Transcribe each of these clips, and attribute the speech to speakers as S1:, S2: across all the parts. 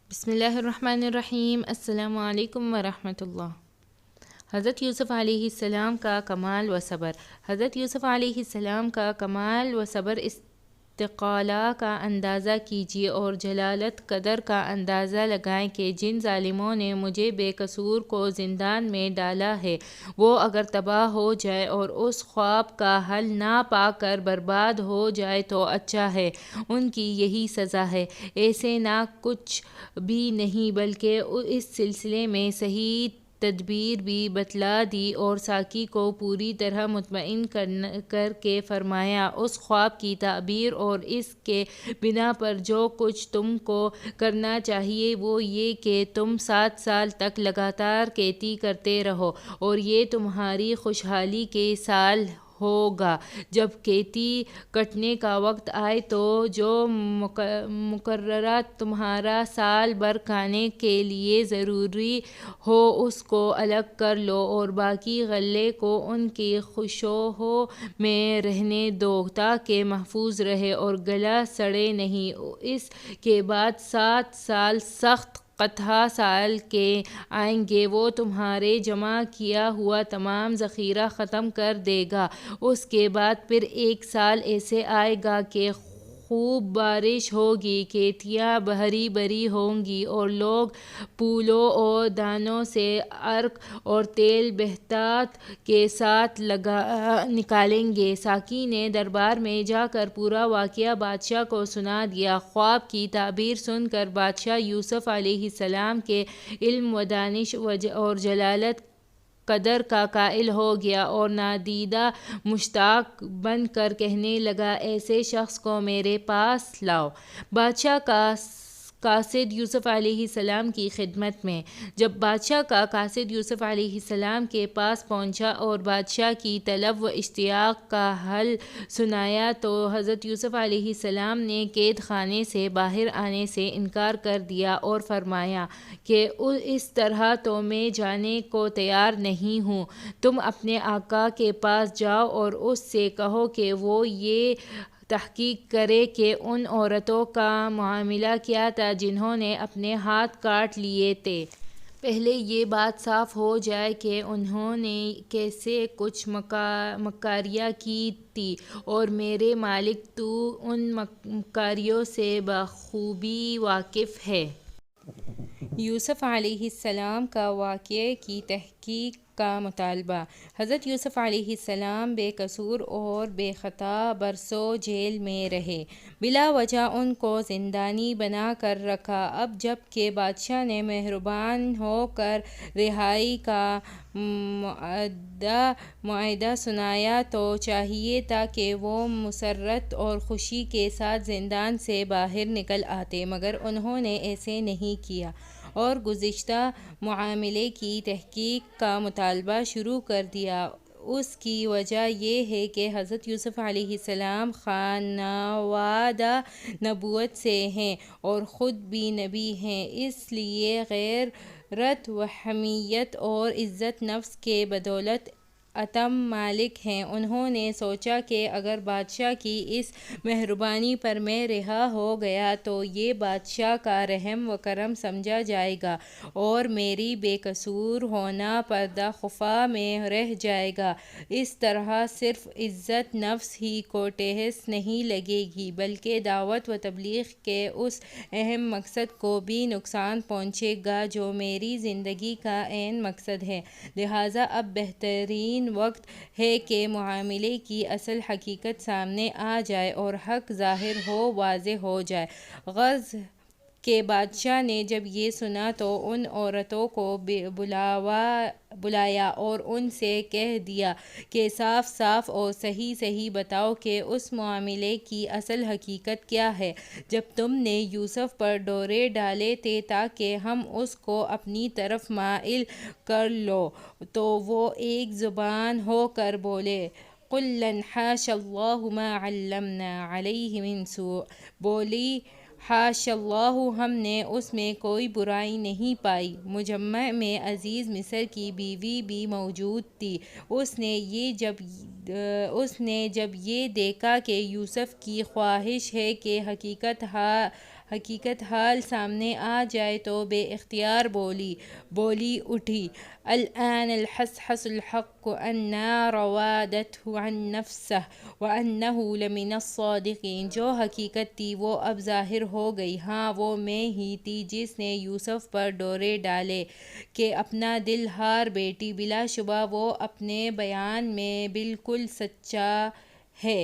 S1: بسم اللہ الرحمن الرحیم۔ السلام علیکم ورحمۃ اللہ۔ حضرت یوسف علیہ السلام کا کمال و صبر۔ حضرت یوسف علیہ السلام کا کمال و صبر استقالہ کا اندازہ کیجیے اور جلالت قدر کا اندازہ لگائیں کہ جن ظالموں نے مجھے بے قصور کو زندان میں ڈالا ہے وہ اگر تباہ ہو جائے اور اس خواب کا حل نہ پا کر برباد ہو جائے تو اچھا ہے، ان کی یہی سزا ہے۔ ایسے نہ کچھ بھی نہیں بلکہ اس سلسلے میں صحیح تدبیر بھی بتلا دی اور ساقی کو پوری طرح مطمئن کر کے فرمایا، اس خواب کی تعبیر اور اس کے بنا پر جو کچھ تم کو کرنا چاہیے وہ یہ کہ تم 7 سال تک لگاتار کھیتی کرتے رہو اور یہ تمہاری خوشحالی کے سال ہوگا۔ جب کھیتی کٹنے کا وقت آئے تو جو مقررہ تمہارا سال بھر کھانے کے لیے ضروری ہو اس کو الگ کر لو اور باقی غلے کو ان کی خشوہوں میں رہنے دو تاکہ محفوظ رہے اور گلا سڑے نہیں۔ اس کے بعد 7 سال سخت قحط سال کے آئیں گے، وہ تمہارے جمع کیا ہوا تمام ذخیرہ ختم کر دے گا۔ اس کے بعد پھر 1 سال ایسے آئے گا کہ خوب بارش ہوگی، کھیتیاں ہری بھری ہوں گی اور لوگ پھولوں اور دانوں سے عرق اور تیل بہتات کے ساتھ نکالیں گے۔ ساقی نے دربار میں جا کر پورا واقعہ بادشاہ کو سنا دیا۔ خواب کی تعبیر سن کر بادشاہ یوسف علیہ السلام کے علم و دانش اور جلالت قدر کا قائل ہو گیا اور نادیدہ مشتاق بن کر کہنے لگا، ایسے شخص کو میرے پاس لاؤ۔ بادشاہ کا قاصد یوسف علیہ السلام کی خدمت میں۔ جب بادشاہ کا قاصد یوسف علیہ السلام کے پاس پہنچا اور بادشاہ کی طلب و اشتیاق کا حال سنایا تو حضرت یوسف علیہ السلام نے قید خانے سے باہر آنے سے انکار کر دیا اور فرمایا کہ اس طرح تو میں جانے کو تیار نہیں ہوں۔ تم اپنے آقا کے پاس جاؤ اور اس سے کہو کہ وہ یہ تحقیق کرے کہ ان عورتوں کا معاملہ کیا تھا جنہوں نے اپنے ہاتھ کاٹ لیے تھے۔ پہلے یہ بات صاف ہو جائے کہ انہوں نے کیسے کچھ مکاریاں کی تھیں اور میرے مالک تو ان مکاریوں سے بخوبی واقف ہے۔ یوسف علیہ السلام کا واقعے کی تحقیق کا مطالبہ۔ حضرت یوسف علیہ السلام بے قصور اور بے خطا برسوں جیل میں رہے، بلا وجہ ان کو زندانی بنا کر رکھا۔ اب جب کہ بادشاہ نے مہربان ہو کر رہائی کا معاہدہ سنایا تو چاہیے تھا کہ وہ مسرت اور خوشی کے ساتھ زندان سے باہر نکل آتے، مگر انہوں نے ایسے نہیں کیا اور گزشتہ معاملے کی تحقیق کا مطالبہ شروع کر دیا۔ اس کی وجہ یہ ہے کہ حضرت یوسف علیہ السلام خانوادہ نبوت سے ہیں اور خود بھی نبی ہیں، اس لیے غیرت و حمیت اور عزت نفس کے بدولت اتم مالک ہیں۔ انہوں نے سوچا کہ اگر بادشاہ کی اس مہربانی پر میں رہا ہو گیا تو یہ بادشاہ کا رحم و کرم سمجھا جائے گا اور میری بے قصور ہونا پردہ خفا میں رہ جائے گا۔ اس طرح صرف عزت نفس ہی کو ٹھیس نہیں لگے گی بلکہ دعوت و تبلیغ کے اس اہم مقصد کو بھی نقصان پہنچے گا جو میری زندگی کا عین مقصد ہے۔ لہٰذا اب بہترین وقت ہے کہ معاملے کی اصل حقیقت سامنے آ جائے اور حق ظاہر ہو، واضح ہو جائے۔ غرض کہ بادشاہ نے جب یہ سنا تو ان عورتوں کو بلایا اور ان سے کہہ دیا کہ صاف صاف اور صحیح صحیح بتاؤ کہ اس معاملے کی اصل حقیقت کیا ہے۔ جب تم نے یوسف پر ڈورے ڈالے تھے تاکہ ہم اس کو اپنی طرف مائل کر لوں تو وہ ایک زبان ہو کر بولے، قُلًا حاشا اللہ ما علمنا علیہ من سوء، بولی حاشا اللہ، ہم نے اس میں کوئی برائی نہیں پائی۔ مجمع میں عزیز مصر کی بیوی بھی موجود تھی۔ اس نے جب یہ دیکھا کہ یوسف کی خواہش ہے کہ حقیقت حقیقت حال سامنے آ جائے تو بے اختیار بولی اٹھی، الآن الحصحص الحق أنّا راودته عن نفسه وأنه لمن الصادقین۔ جو حقیقت تھی وہ اب ظاہر ہو گئی، ہاں وہ میں ہی تھی جس نے یوسف پر ڈورے ڈالے کہ اپنا دل ہار بیٹھی، بلا شبہ وہ اپنے بیان میں بالکل سچا ہے۔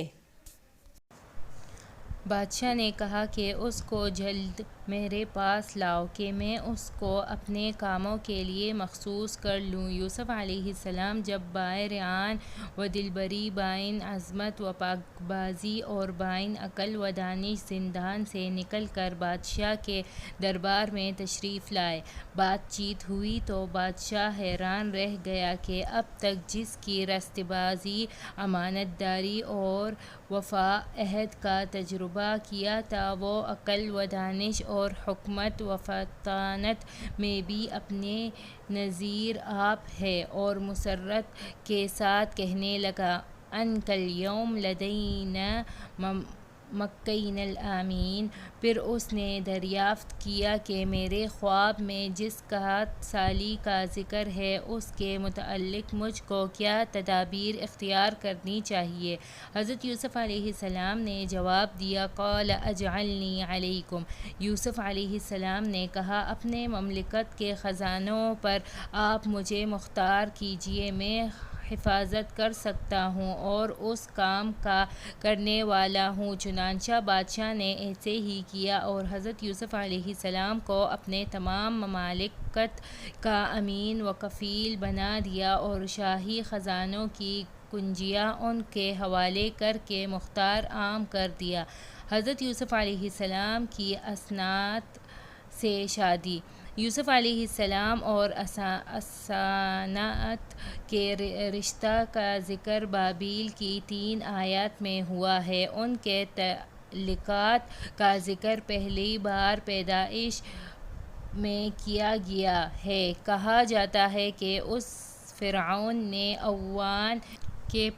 S1: بادشاہ نے کہا کہ اس کو جلد میرے پاس لاؤ کہ میں اس کو اپنے کاموں کے لیے مخصوص کر لوں۔ یوسف علیہ السلام جب بائیں ریان و دلبری، بائیں عظمت و پاکبازی اور بائیں عقل و دانش زندان سے نکل کر بادشاہ کے دربار میں تشریف لائے، بات چیت ہوئی تو بادشاہ حیران رہ گیا کہ اب تک جس کی راستہ بازی، امانت داری اور وفا عہد کا تجربہ کیا تھا، وہ عقل و دانش اور حکمت و فطانت میں بھی اپنے نظیر آپ ہے، اور مسرت کے ساتھ کہنے لگا، انک الیوم لدینا مکین الامین۔ پھر اس نے دریافت کیا کہ میرے خواب میں جس قحط سالی کا ذکر ہے اس کے متعلق مجھ کو کیا تدابیر اختیار کرنی چاہیے۔ حضرت یوسف علیہ السلام نے جواب دیا، قال اجعلنی علیکم۔ یوسف علیہ السلام نے کہا، اپنے مملکت کے خزانوں پر آپ مجھے مختار کیجئے، میں حفاظت کر سکتا ہوں اور اس کام کا کرنے والا ہوں۔ چنانچہ بادشاہ نے ایسے ہی کیا اور حضرت یوسف علیہ السلام کو اپنے تمام مملکت کا امین و کفیل بنا دیا اور شاہی خزانوں کی کنجیاں ان کے حوالے کر کے مختار عام کر دیا۔ حضرت یوسف علیہ السلام کی اسنات سے شادی۔ یوسف علیہ السلام اور اسنات کے رشتہ کا ذکر بابیل کی 3 آیات میں ہوا ہے۔ ان کے تعلقات کا ذکر پہلی بار پیدائش میں کیا گیا ہے۔ کہا جاتا ہے کہ اس فرعون نے اوان کے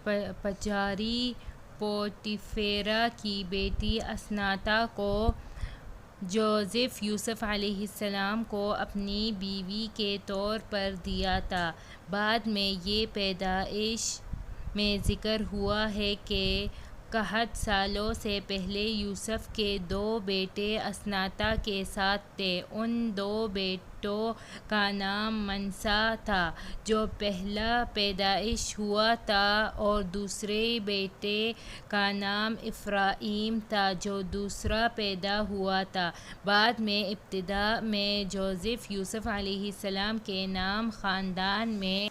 S1: پجاری پوٹیفیرا کی بیٹی اسناتا کو جوزف یوسف علیہ السلام کو اپنی بیوی کے طور پر دیا تھا۔ بعد میں یہ پیدائش میں ذکر ہوا ہے کہ قحط سالوں سے پہلے یوسف کے 2 بیٹے اسناتا کے ساتھ تھے۔ ان 2 بیٹوں کا نام منسا تھا جو پہلا پیدائش ہوا تھا اور دوسرے بیٹے کا نام افرائیم تھا جو دوسرا پیدا ہوا تھا۔ بعد میں ابتدا میں جوزف یوسف علیہ السلام کے نام خاندان میں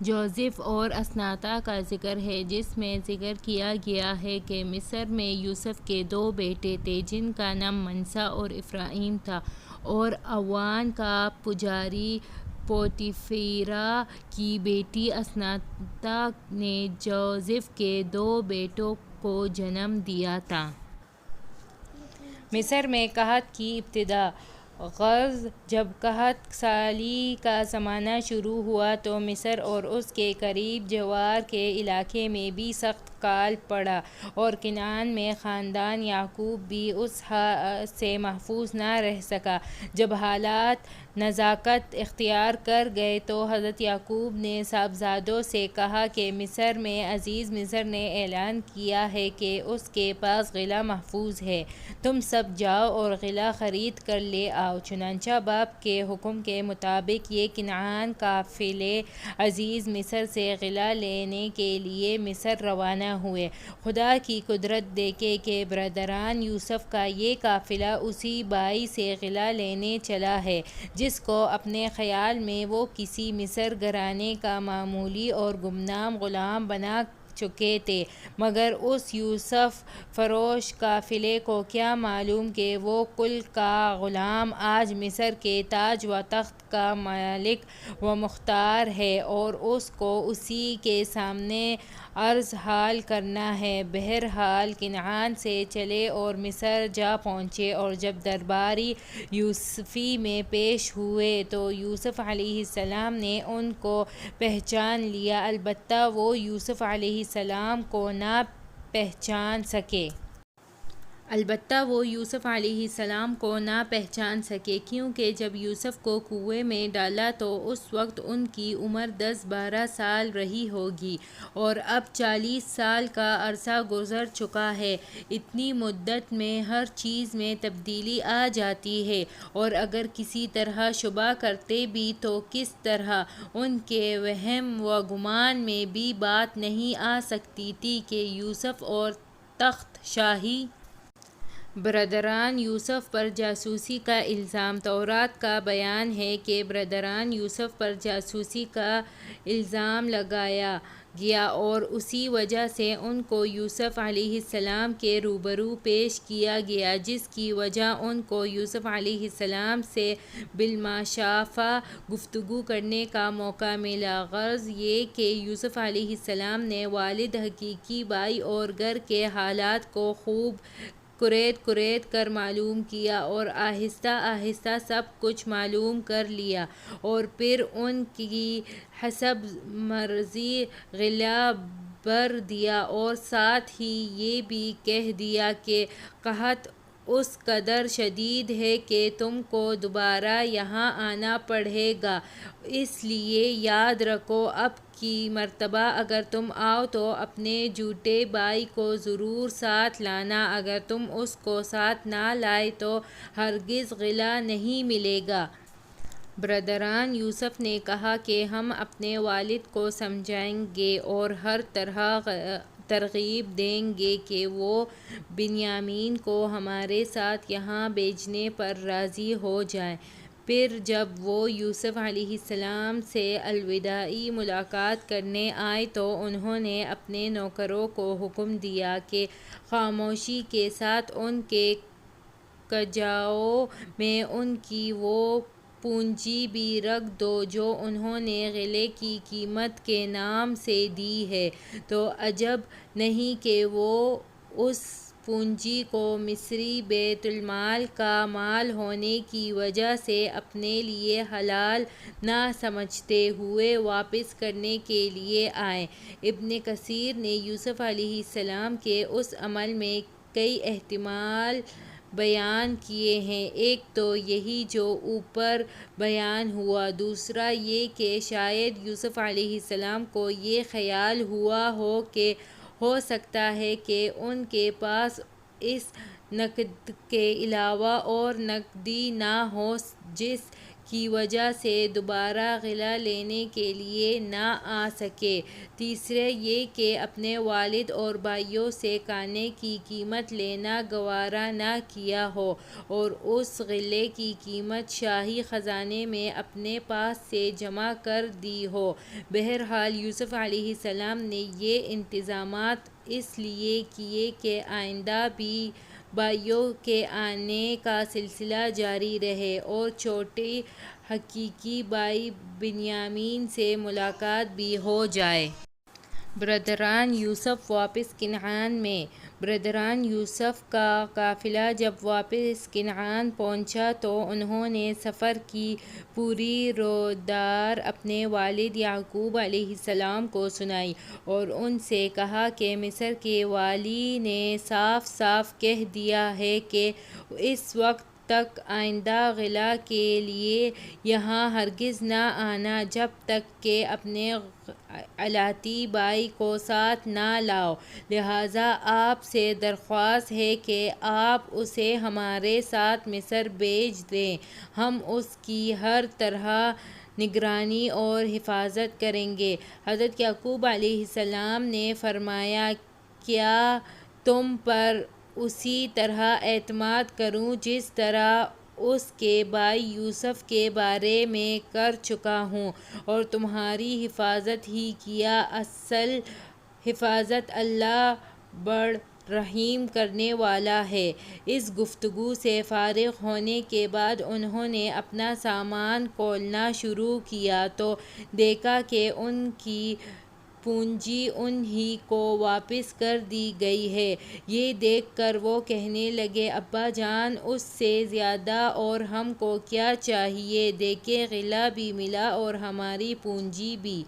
S1: جوزف اور اسناتا کا ذکر ہے، جس میں ذکر کیا گیا ہے کہ مصر میں یوسف کے 2 بیٹے تھے جن کا نام منسا اور افرائیم تھا، اور اوان کا پجاری پوٹیفیرا کی بیٹی اسناتا نے جوزف کے 2 بیٹوں کو جنم دیا تھا۔ مصر میں قحط کی ابتدا۔ غرض جب قحط سالی کا زمانہ شروع ہوا تو مصر اور اس کے قریب جوار کے علاقے میں بھی سخت کال پڑا، اور کنعان میں خاندان یعقوب بھی اس سے محفوظ نہ رہ سکا۔ جب حالات نزاکت اختیار کر گئے تو حضرت یعقوب نے صاحبزادوں سے کہا کہ مصر میں عزیز مصر نے اعلان کیا ہے کہ اس کے پاس غلہ محفوظ ہے، تم سب جاؤ اور غلہ خرید کر لے آؤ۔ چنانچہ باپ کے حکم کے مطابق یہ کنعان قافلے عزیز مصر سے غلہ لینے کے لیے مصر روانہ ہوئے۔ خدا کی قدرت دیکھیں کہ برادران یوسف کا یہ قافلہ اسی بائی سے غلہ لینے چلا ہے جس کو اپنے خیال میں وہ کسی مصر گھرانے کا معمولی اور گمنام غلام بنا چکے تھے، مگر اس یوسف فروش قافلے کو کیا معلوم کہ وہ کل کا غلام آج مصر کے تاج و تخت کا مالک و مختار ہے اور اس کو اسی کے سامنے عرض حال کرنا ہے۔ بہرحال کنعان سے چلے اور مصر جا پہنچے، اور جب درباری یوسفی میں پیش ہوئے تو یوسف علیہ السلام نے ان کو پہچان لیا، البتہ وہ یوسف علیہ السلام کو نہ پہچان سکے۔ البتہ وہ یوسف علیہ السلام کو نہ پہچان سکے، کیونکہ جب یوسف کو کنویں میں ڈالا تو اس وقت ان کی عمر 10-12 سال رہی ہوگی، اور اب 40 سال کا عرصہ گزر چکا ہے۔ اتنی مدت میں ہر چیز میں تبدیلی آ جاتی ہے، اور اگر کسی طرح شبہ کرتے بھی تو کس طرح ان کے وہم و گمان میں بھی بات نہیں آ سکتی تھی کہ یوسف اور تخت شاہی۔ برادران یوسف پر جاسوسی کا الزام۔ تورات کا بیان ہے کہ برادران یوسف پر جاسوسی کا الزام لگایا گیا، اور اسی وجہ سے ان کو یوسف علیہ السلام کے روبرو پیش کیا گیا، جس کی وجہ ان کو یوسف علیہ السلام سے بالمشافہہ گفتگو کرنے کا موقع ملا۔ غرض یہ کہ یوسف علیہ السلام نے والد، حقیقی بھائی اور گھر کے حالات کو خوب کریت کر معلوم کیا، اور آہستہ آہستہ سب کچھ معلوم کر لیا، اور پھر ان کی حسب مرضی غلہ بھر دیا، اور ساتھ ہی یہ بھی کہہ دیا کہ قحط اس قدر شدید ہے کہ تم کو دوبارہ یہاں آنا پڑے گا، اس لیے یاد رکھو اب کی مرتبہ اگر تم آؤ تو اپنے جھوٹے بھائی کو ضرور ساتھ لانا، اگر تم اس کو ساتھ نہ لائے تو ہرگز غلہ نہیں ملے گا۔ برادران یوسف نے کہا کہ ہم اپنے والد کو سمجھائیں گے اور ہر طرح ترغیب دیں گے کہ وہ بنیامین کو ہمارے ساتھ یہاں بھیجنے پر راضی ہو جائیں۔ پھر جب وہ یوسف علیہ السلام سے الوداعی ملاقات کرنے آئے تو انہوں نے اپنے نوکروں کو حکم دیا کہ خاموشی کے ساتھ ان کے کجاؤں میں ان کی وہ پونجی بھی رکھ دو جو انہوں نے غلے کی قیمت کے نام سے دی ہے، تو عجب نہیں کہ وہ اس پونجی کو مصری بیت المال کا مال ہونے کی وجہ سے اپنے لیے حلال نہ سمجھتے ہوئے واپس کرنے کے لیے آئیں۔ ابن کثیر نے یوسف علیہ السلام کے اس عمل میں کئی احتمال بیان کیے ہیں، ایک تو یہی جو اوپر بیان ہوا، دوسرا یہ کہ شاید یوسف علیہ السلام کو یہ خیال ہوا ہو کہ ہو سکتا ہے کہ ان کے پاس اس نقد کے علاوہ اور نقدی نہ ہو، جس کی وجہ سے دوبارہ غلہ لینے کے لیے نہ آ سکے، تیسرا یہ کہ اپنے والد اور بھائیوں سے کھانے کی قیمت لینا گوارا نہ کیا ہو اور اس غلے کی قیمت شاہی خزانے میں اپنے پاس سے جمع کر دی ہو۔ بہرحال یوسف علیہ السلام نے یہ انتظامات اس لیے کیے کہ آئندہ بھی بھائیوں کے آنے کا سلسلہ جاری رہے اور چھوٹے حقیقی بھائی بنیامین سے ملاقات بھی ہو جائے۔ برادران یوسف واپس کنعان میں۔ برادران یوسف کا قافلہ جب واپس کنعان پہنچا تو انہوں نے سفر کی پوری رویداد اپنے والد یعقوب علیہ السلام کو سنائی اور ان سے کہا کہ مصر کے والی نے صاف صاف کہہ دیا ہے کہ اس وقت تک آئندہ غلہ کے لیے یہاں ہرگز نہ آنا جب تک کہ اپنے الاتی بھائی کو ساتھ نہ لاؤ، لہٰذا آپ سے درخواست ہے کہ آپ اسے ہمارے ساتھ مصر بھیج دیں، ہم اس کی ہر طرح نگرانی اور حفاظت کریں گے۔ حضرت یعقوب علیہ السلام نے فرمایا، کیا تم پر اسی طرح اعتماد کروں جس طرح اس کے بھائی یوسف کے بارے میں کر چکا ہوں، اور تمہاری حفاظت ہی کیا، اصل حفاظت اللہ بڑا رحم کرنے والا ہے۔ اس گفتگو سے فارغ ہونے کے بعد انہوں نے اپنا سامان کھولنا شروع کیا تو دیکھا کہ ان کی پونجی انہی کو واپس کر دی گئی ہے۔ یہ دیکھ کر وہ کہنے لگے، ابا جان، اس سے زیادہ اور ہم کو کیا چاہیے، دیکھیں غلہ بھی ملا اور ہماری پونجی بھی،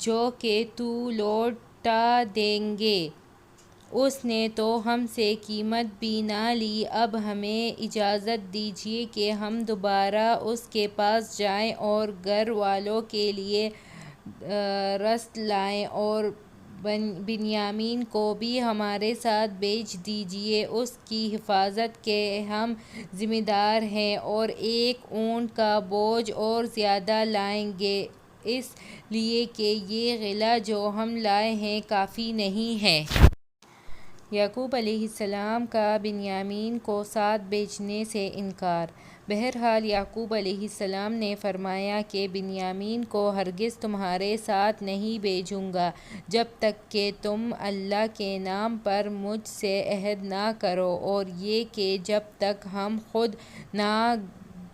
S1: جو کہ تو لوٹا دیں گے۔ اس نے تو ہم سے قیمت بھی نہ لی۔ اب ہمیں اجازت دیجیے کہ ہم دوبارہ اس کے پاس جائیں اور گھر والوں کے لیے رزق لائیں، اور بنیامین کو بھی ہمارے ساتھ بھیج دیجیے، اس کی حفاظت کے ہم ذمہ دار ہیں، اور ایک اونٹ کا بوجھ اور زیادہ لائیں گے، اس لیے کہ یہ غلہ جو ہم لائے ہیں کافی نہیں ہے۔ یعقوب علیہ السلام کا بنیامین کو ساتھ بھیجنے سے انکار۔ بہرحال یعقوب علیہ السلام نے فرمایا کہ بنیامین کو ہرگز تمہارے ساتھ نہیں بھیجوں گا جب تک کہ تم اللہ کے نام پر مجھ سے عہد نہ کرو، اور یہ کہ جب تک ہم خود نہ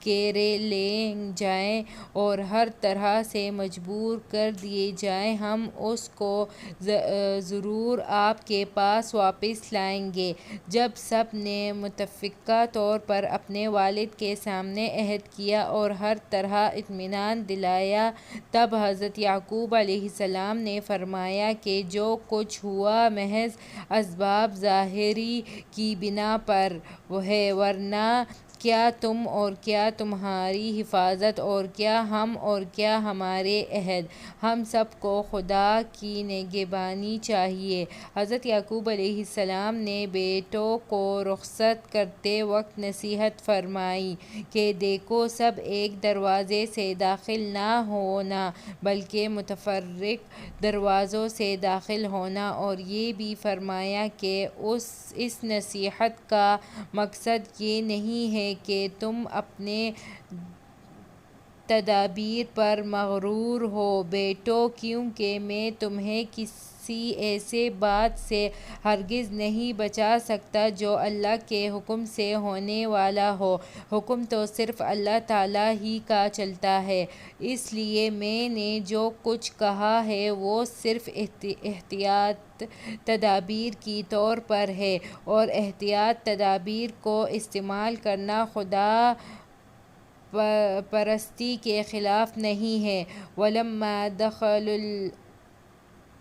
S1: گھیرے لیے جائیں اور ہر طرح سے مجبور کر دیے جائیں، ہم اس کو ضرور آپ کے پاس واپس لائیں گے۔ جب سب نے متفقہ طور پر اپنے والد کے سامنے عہد کیا اور ہر طرح اطمینان دلایا، تب حضرت یعقوب علیہ السلام نے فرمایا کہ جو کچھ ہوا محض اسباب ظاہری کی بنا پر ہے، ورنہ کیا تم اور کیا تمہاری حفاظت، اور کیا ہم اور کیا ہمارے عہد، ہم سب کو خدا کی نگہبانی چاہیے۔ حضرت یعقوب علیہ السلام نے بیٹوں کو رخصت کرتے وقت نصیحت فرمائی کہ دیکھو، سب ایک دروازے سے داخل نہ ہونا بلکہ متفرق دروازوں سے داخل ہونا، اور یہ بھی فرمایا کہ اس نصیحت کا مقصد یہ نہیں ہے کہ تم اپنے تدابیر پر مغرور ہو بیٹو، کیونکہ میں تمہیں کسی ایسے بات سے ہرگز نہیں بچا سکتا جو اللہ کے حکم سے ہونے والا ہو۔ حکم تو صرف اللہ تعالیٰ ہی کا چلتا ہے، اس لیے میں نے جو کچھ کہا ہے وہ صرف احتیاط تدابیر کے طور پر ہے، اور احتیاط تدابیر کو استعمال کرنا خدا پرستی کے خلاف نہیں ہے۔ وَلَمَّا دَخَلُوا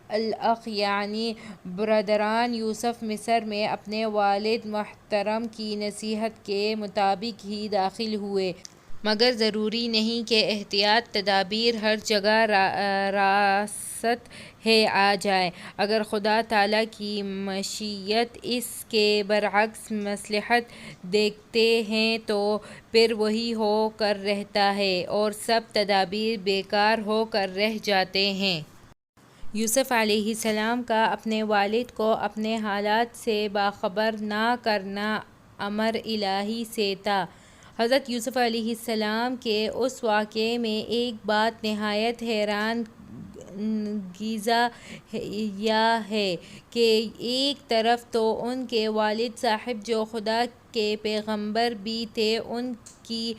S1: الْأَرْضَ، یعنی برادران یوسف مصر میں اپنے والد محترم کی نصیحت کے مطابق ہی داخل ہوئے، مگر ضروری نہیں کہ احتیاط تدابیر ہر جگہ راست ہے آ جائیں۔ اگر خدا تعالیٰ کی مشیت اس کے برعکس مصلحت دیکھتے ہیں تو پھر وہی ہو کر رہتا ہے، اور سب تدابیر بیکار ہو کر رہ جاتے ہیں۔ یوسف علیہ السلام کا اپنے والد کو اپنے حالات سے باخبر نہ کرنا امر الہی سے تھا۔ حضرت یوسف علیہ السلام کے اس واقعے میں ایک بات نہایت حیران انگیز ہے کہ ایک طرف تو ان کے والد صاحب جو خدا کے پیغمبر بھی تھے، ان کی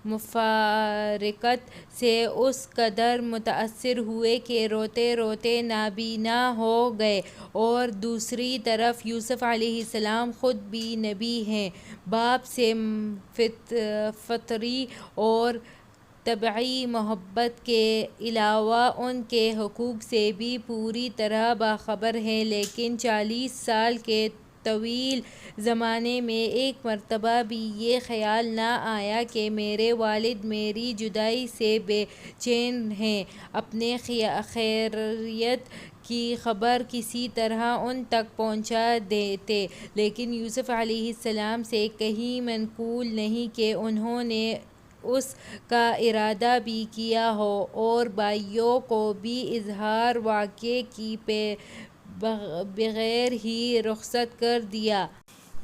S1: مفارقت سے اس قدر متاثر ہوئے کہ روتے روتے نابینا ہو گئے، اور دوسری طرف یوسف علیہ السلام خود بھی نبی ہیں، باپ سے فطری اور طبعی محبت کے علاوہ ان کے حقوق سے بھی پوری طرح باخبر ہیں، لیکن 40 سال کے طویل زمانے میں ایک مرتبہ بھی یہ خیال نہ آیا کہ میرے والد میری جدائی سے بے چین ہیں، اپنے خیریت کی خبر کسی طرح ان تک پہنچا دیتے۔ لیکن یوسف علیہ السلام سے کہیں منقول نہیں کہ انہوں نے اس کا ارادہ بھی کیا ہو اور بھائیوں کو بھی اظہار واقعے کے بغیر ہی رخصت کر دیا۔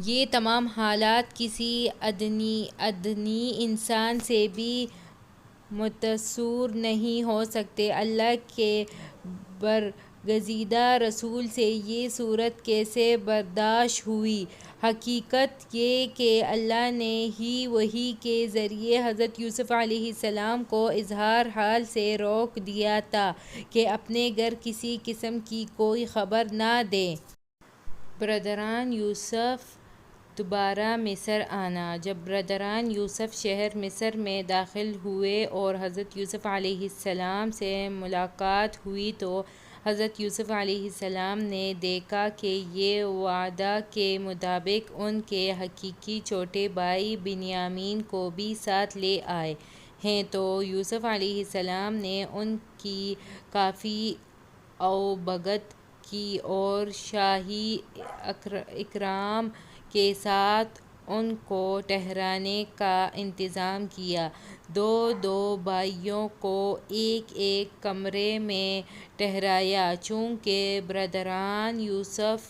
S1: یہ تمام حالات کسی ادنی انسان سے بھی متصور نہیں ہو سکتے۔ اللہ کے برگزیدہ رسول سے یہ صورت کیسے برداشت ہوئی؟ حقیقت یہ کہ اللہ نے ہی وحی کے ذریعے حضرت یوسف علیہ السلام کو اظہار حال سے روک دیا تھا کہ اپنے گھر کسی قسم کی کوئی خبر نہ دیں۔ برادران یوسف دوبارہ مصر آنا۔ جب برادران یوسف شہر مصر میں داخل ہوئے اور حضرت یوسف علیہ السلام سے ملاقات ہوئی تو حضرت یوسف علیہ السلام نے دیکھا کہ یہ وعدہ کے مطابق ان کے حقیقی چھوٹے بھائی بنیامین کو بھی ساتھ لے آئے ہیں، تو یوسف علیہ السلام نے ان کی کافی اوبگت کی اور شاہی اکرام کے ساتھ ان کو ٹھہرانے کا انتظام کیا۔ دو دو بھائیوں کو ایک ایک کمرے میں ٹھہرایا، چونکہ برادران یوسف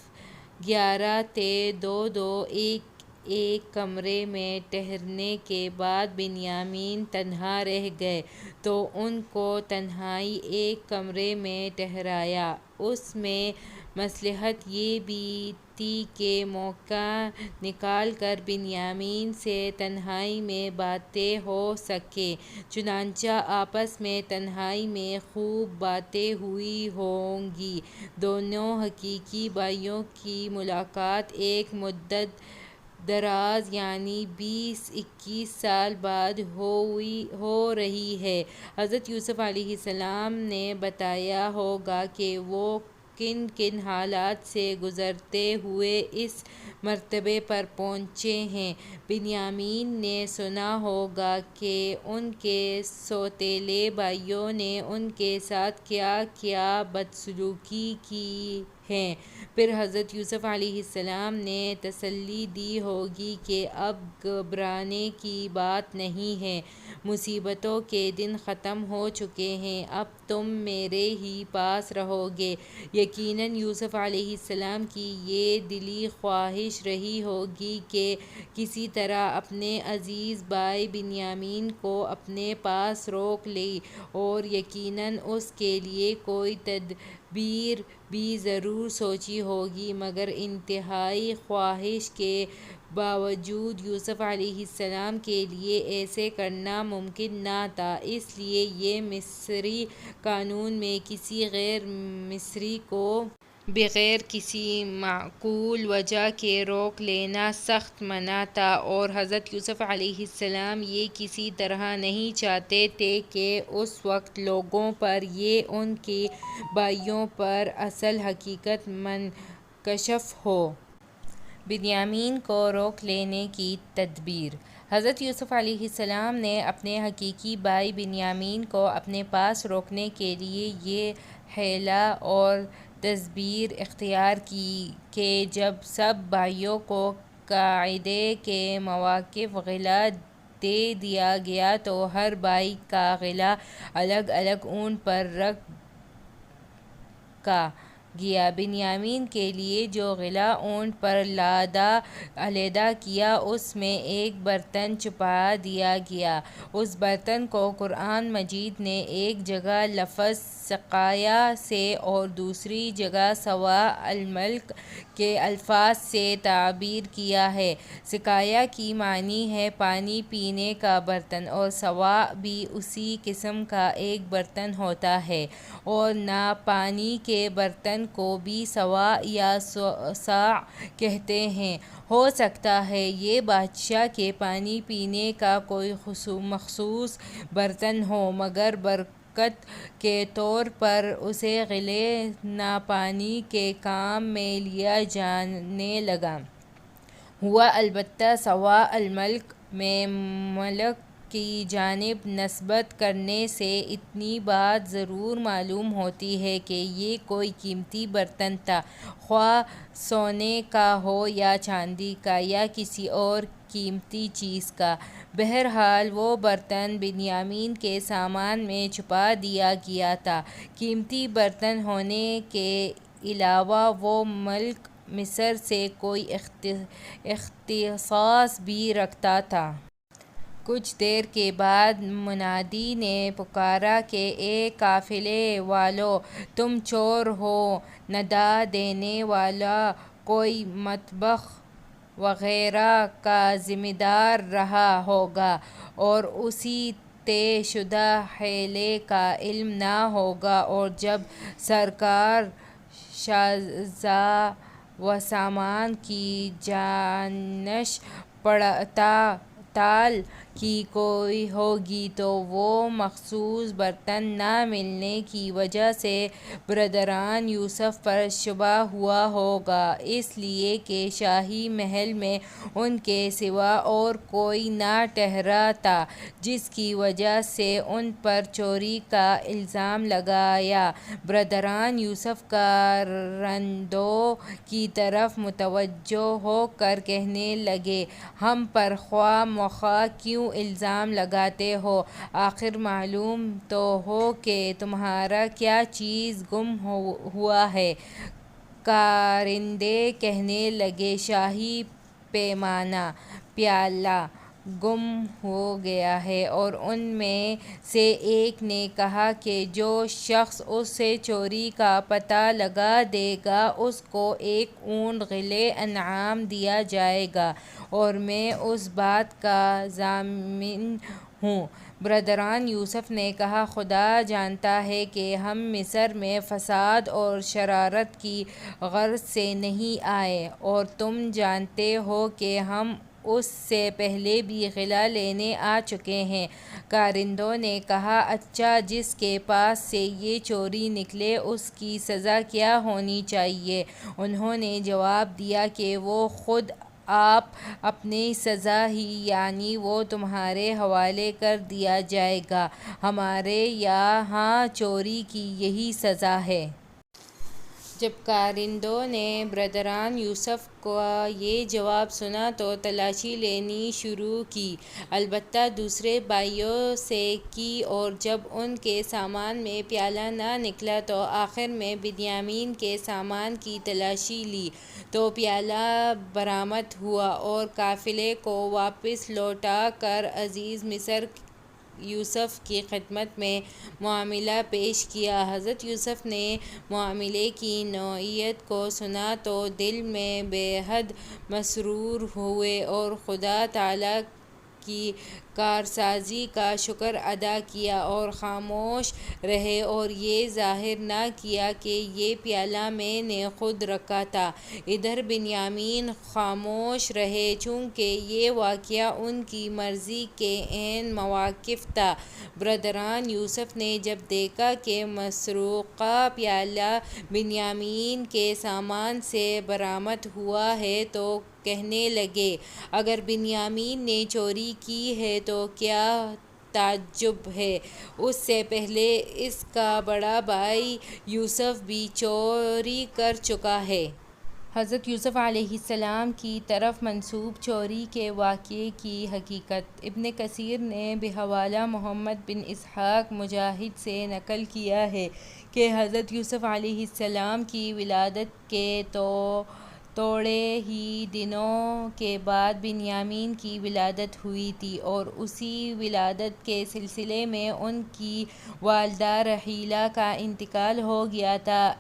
S1: 11 تھے۔ دو دو ایک ایک کمرے میں ٹھہرنے کے بعد بنیامین تنہا رہ گئے تو ان کو تنہائی ایک کمرے میں ٹھہرایا۔ اس میں مصلحت یہ بھی تھی کہ موقع نکال کر بنیامین سے تنہائی میں باتیں ہو سکیں، چنانچہ آپس میں تنہائی میں خوب باتیں ہوئی ہوں گی۔ دونوں حقیقی بھائیوں کی ملاقات ایک مدت دراز یعنی 20-21 سال بعد ہو رہی ہے۔ حضرت یوسف علیہ السلام نے بتایا ہوگا کہ وہ کن کن حالات سے گزرتے ہوئے اس مرتبے پر پہنچے ہیں۔ بنیامین نے سنا ہوگا کہ ان کے سوتیلے بھائیوں نے ان کے ساتھ کیا کیا بدسلوکی کی ہے، پھر حضرت یوسف علیہ السلام نے تسلی دی ہوگی کہ اب گھبرانے کی بات نہیں ہے، مصیبتوں کے دن ختم ہو چکے ہیں، اب تم میرے ہی پاس رہو گے۔ یقیناً یوسف علیہ السلام کی یہ دلی خواہش رہی ہوگی کہ کسی طرح اپنے عزیز بھائی بنیامین کو اپنے پاس روک لیں، اور یقیناً اس کے لیے کوئی تدبیر بھی ضرور سوچی ہوگی، مگر انتہائی خواہش کے باوجود یوسف علیہ السلام کے لیے ایسے کرنا ممکن نہ تھا، اس لیے یہ مصری قانون میں کسی غیر مصری کو بغیر کسی معقول وجہ کے روک لینا سخت منع تھا، اور حضرت یوسف علیہ السلام یہ کسی طرح نہیں چاہتے تھے کہ اس وقت لوگوں پر یا ان کے بھائیوں پر اصل حقیقت منکشف ہو۔ بنیامین کو روک لینے کی تدبیر۔ حضرت یوسف علیہ السلام نے اپنے حقیقی بھائی بنیامین کو اپنے پاس روکنے کے لیے یہ حیلہ اور تدبیر اختیار کی کہ جب سب بھائیوں کو قاعدے کے موافق غلہ دے دیا گیا تو ہر بھائی کا غلہ الگ الگ اونٹ پر رکھا گیا۔ بنیامین کے لیے جو غلہ اونٹ پر لادا علیحدہ کیا، اس میں ایک برتن چھپا دیا گیا۔ اس برتن کو قرآن مجید نے ایک جگہ لفظ سقایا سے اور دوسری جگہ سوا الملک کے الفاظ سے تعبیر کیا ہے۔ سقایا کی معنی ہے پانی پینے کا برتن، اور سوا بھی اسی قسم کا ایک برتن ہوتا ہے، اور نہ پانی کے برتن کو بھی سوا یا صاع کہتے ہیں۔ ہو سکتا ہے یہ بادشاہ کے پانی پینے کا کوئی مخصوص برتن ہو، مگر برکت کے طور پر اسے غلے نہ پانی کے کام میں لیا جانے لگا۔ ہوا البتہ سوا الملک میں ملک کی جانب نسبت کرنے سے اتنی بات ضرور معلوم ہوتی ہے کہ یہ کوئی قیمتی برتن تھا، خواہ سونے کا ہو یا چاندی کا یا کسی اور قیمتی چیز کا۔ بہرحال وہ برتن بنیامین کے سامان میں چھپا دیا گیا تھا۔ قیمتی برتن ہونے کے علاوہ وہ ملک مصر سے کوئی اختصاص بھی رکھتا تھا۔ کچھ دیر کے بعد منادی نے پکارا کہ اے قافلے والو، تم چور ہو! ندا دینے والا کوئی مطبخ وغیرہ کا ذمہ دار رہا ہوگا اور اسے طے شدہ حیلے کا علم نہ ہوگا، اور جب سرکار شہزاں و سامان کی جانش پڑتال کی کوئی ہوگی تو وہ مخصوص برتن نہ ملنے کی وجہ سے برادران یوسف پر شبہ ہوا ہوگا، اس لیے کہ شاہی محل میں ان کے سوا اور کوئی نہ ٹھہرا تھا، جس کی وجہ سے ان پر چوری کا الزام لگایا۔ برادران یوسف کارندوں کی طرف متوجہ ہو کر کہنے لگے، ہم پر خواہ مخواہ کیوں الزام لگاتے ہو؟ آخر معلوم تو ہو کہ تمہارا کیا چیز گم ہوا ہے۔ کارندے کہنے لگے، شاہی پیمانہ، پیالہ گم ہو گیا ہے، اور ان میں سے ایک نے کہا کہ جو شخص اس سے چوری کا پتہ لگا دے گا اس کو ایک اونٹ غلے انعام دیا جائے گا، اور میں اس بات کا ضامن ہوں۔ برادران یوسف نے کہا، خدا جانتا ہے کہ ہم مصر میں فساد اور شرارت کی غرض سے نہیں آئے، اور تم جانتے ہو کہ ہم اس سے پہلے بھی غلہ لینے آ چکے ہیں۔ کارندوں نے کہا، اچھا، جس کے پاس سے یہ چوری نکلے اس کی سزا کیا ہونی چاہیے؟ انہوں نے جواب دیا کہ وہ خود آپ اپنی سزا ہی، یعنی وہ تمہارے حوالے کر دیا جائے گا، ہمارے یہاں چوری کی یہی سزا ہے۔ جب کارندوں نے برادران یوسف کا یہ جواب سنا تو تلاشی لینی شروع کی، البتہ دوسرے بھائیوں سے کی، اور جب ان کے سامان میں پیالہ نہ نکلا تو آخر میں بنیامین کے سامان کی تلاشی لی تو پیالہ برآمد ہوا، اور قافلے کو واپس لوٹا کر عزیز مصر یوسف کی خدمت میں معاملہ پیش کیا۔ حضرت یوسف نے معاملے کی نوعیت کو سنا تو دل میں بے حد مسرور ہوئے، اور خدا تعالیٰ کی کارسازی کا شکر ادا کیا، اور خاموش رہے اور یہ ظاہر نہ کیا کہ یہ پیالہ میں نے خود رکھا تھا۔ ادھر بنیامین خاموش رہے، چونکہ یہ واقعہ ان کی مرضی کے عین موافق تھا۔ برادران یوسف نے جب دیکھا کہ مسروقہ پیالہ بنیامین کے سامان سے برآمد ہوا ہے تو کہنے لگے، اگر بنیامین نے چوری کی ہے تو کیا تعجب ہے، اس سے پہلے اس کا بڑا بھائی یوسف بھی چوری کر چکا ہے۔ حضرت یوسف علیہ السلام کی طرف منسوب چوری کے واقعے کی حقیقت ابن کثیر نے بحوالہ محمد بن اسحاق مجاہد سے نقل کیا ہے کہ حضرت یوسف علیہ السلام کی ولادت کے تھوڑے ہی دنوں کے بعد بنیامین کی ولادت ہوئی تھی، اور اسی ولادت کے سلسلے میں ان کی والدہ رحیلہ کا انتقال ہو گیا تھا۔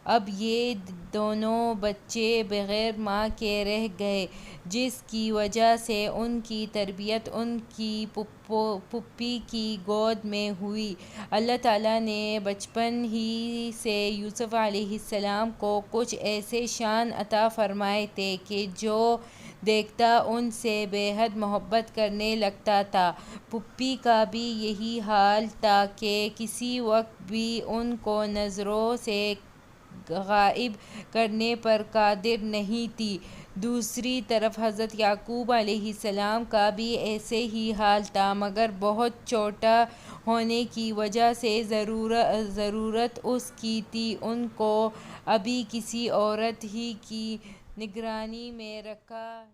S1: اب یہ دونوں بچے بغیر ماں کے رہ گئے، جس کی وجہ سے ان کی تربیت ان کی پھوپھی کی گود میں ہوئی۔ اللہ تعالیٰ نے بچپن ہی سے یوسف علیہ السلام کو کچھ ایسے شان عطا فرمائے تھے کہ جو دیکھتا ان سے بے حد محبت کرنے لگتا تھا۔ پھوپھی کا بھی یہی حال تھا کہ کسی وقت بھی ان کو نظروں سے غائب کرنے پر قادر نہیں تھی۔ دوسری طرف حضرت یعقوب علیہ السلام کا بھی ایسے ہی حال تھا، مگر بہت چھوٹا ہونے کی وجہ سے ضرورت اس کی تھی ان کو ابھی کسی عورت ہی کی نگرانی میں رکھا